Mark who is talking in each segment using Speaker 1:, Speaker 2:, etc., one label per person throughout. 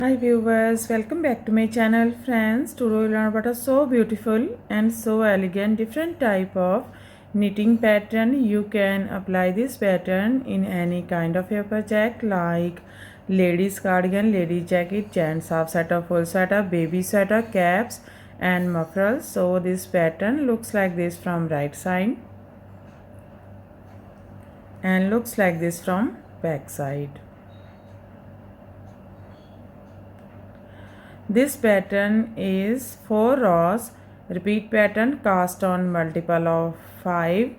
Speaker 1: Hi viewers, welcome back to my channel friends. Today we learn about a so beautiful and so elegant different type of knitting pattern. You can apply this pattern in any kind of your project like ladies cardigan, ladies jacket, gents half sweater, full sweater, baby sweater, caps and mufflers. So this pattern looks like this from right side and looks like this from back side. This pattern is 4 rows, repeat pattern cast on multiple of 5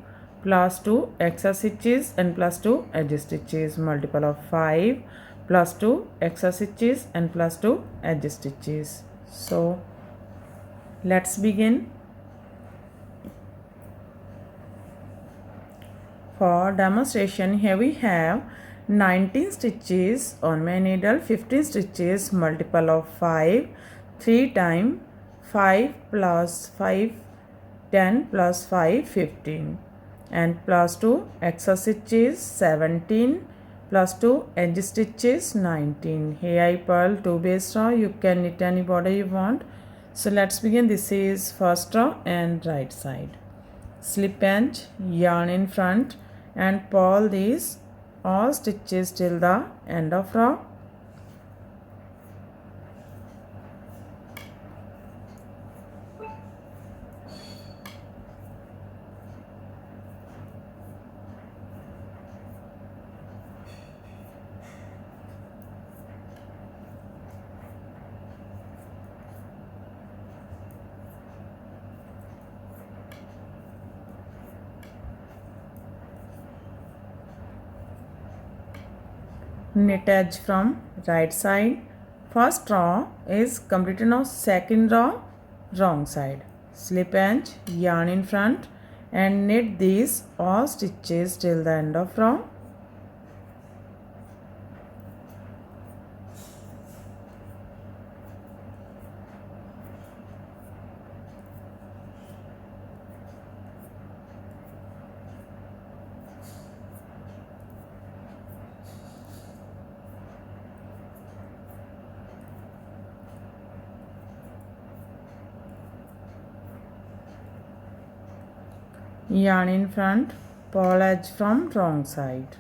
Speaker 1: plus 2 extra stitches and plus 2 edge stitches, multiple of 5 plus 2 extra stitches and plus 2 edge stitches. So let's begin. For demonstration, here we have 19 stitches on my needle, 15 stitches, multiple of 5, 3 times 5 plus 5, 10 plus 5, 15 and plus 2 extra stitches, 17 plus 2 edge stitches, 19. Here I purl 2 base row. You can knit any border you want. So let's begin. This is first row and right side. Slip edge, yarn in front and purl these all stitches till the end of row. Knit edge from right side. First row is completed. Now second row wrong side. Slip edge, yarn in front and knit these all stitches till the end of row. Yarn in front, purl edge from wrong side.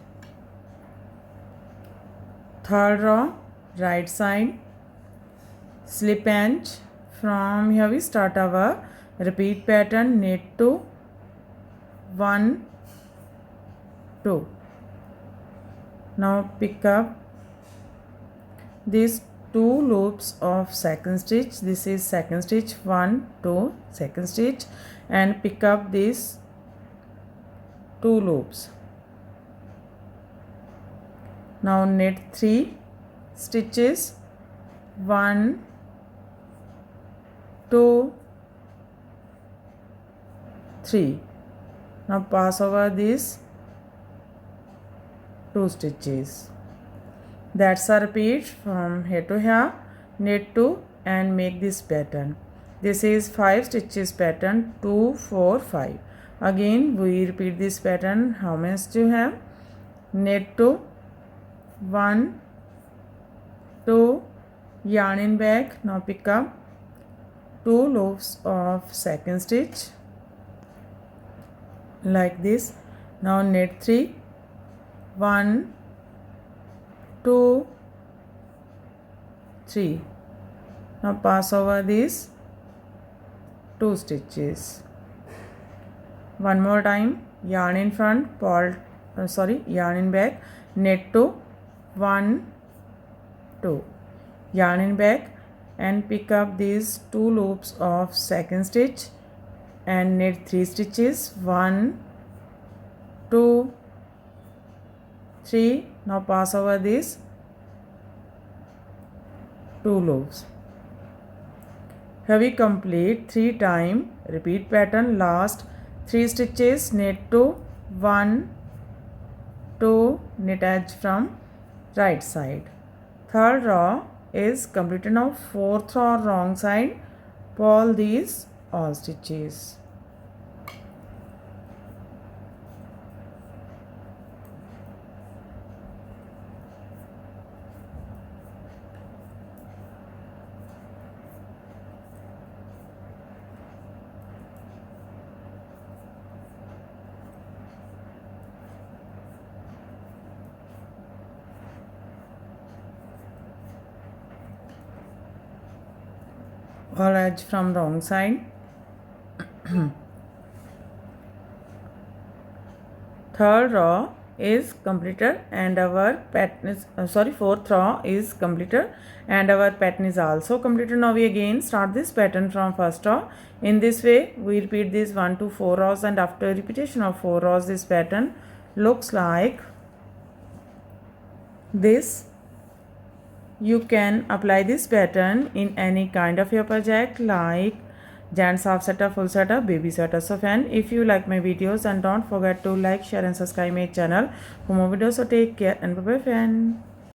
Speaker 1: Third row right side, slip edge. From here we start our repeat pattern, knit to 1 2. Now pick up these 2 loops of second stitch. This is second stitch, 1 2 second stitch and pick up these 2 loops. Now knit 3 stitches, 1 2 3. Now pass over these 2 stitches. That's a repeat from here to here. Knit 2 and make this pattern. This is 5 stitches pattern, 2 4 5. Again we repeat this pattern. How many do you have? Knit 2, 1 2, yarn in back. Now pick up 2 loops of second stitch like this. Now knit 3, 1 2 3. Now pass over these 2 stitches. One more time, yarn in front, yarn in back, knit 2, 1 2, yarn in back and pick up these 2 loops of second stitch and knit 3 stitches, 1 2 3. Now pass over these 2 loops. Here we complete 3 times repeat pattern. Last 3 stitches, knit 2, 1 2, knit edge from right side. Third row is completed. Now fourth row wrong side, purl these all stitches. all edge from wrong side. Third row is completed and our pattern is fourth row is completed and our pattern is also completed. Now we again start this pattern from first row. In this way we repeat this 1 to 4 rows, and after repetition of 4 rows this pattern looks like this. You can apply this pattern in any kind of your project like gents half setup, full setup, baby setup. So friend, if you like my videos, and don't forget to like, share and subscribe my channel for more videos. So take care and bye bye friend.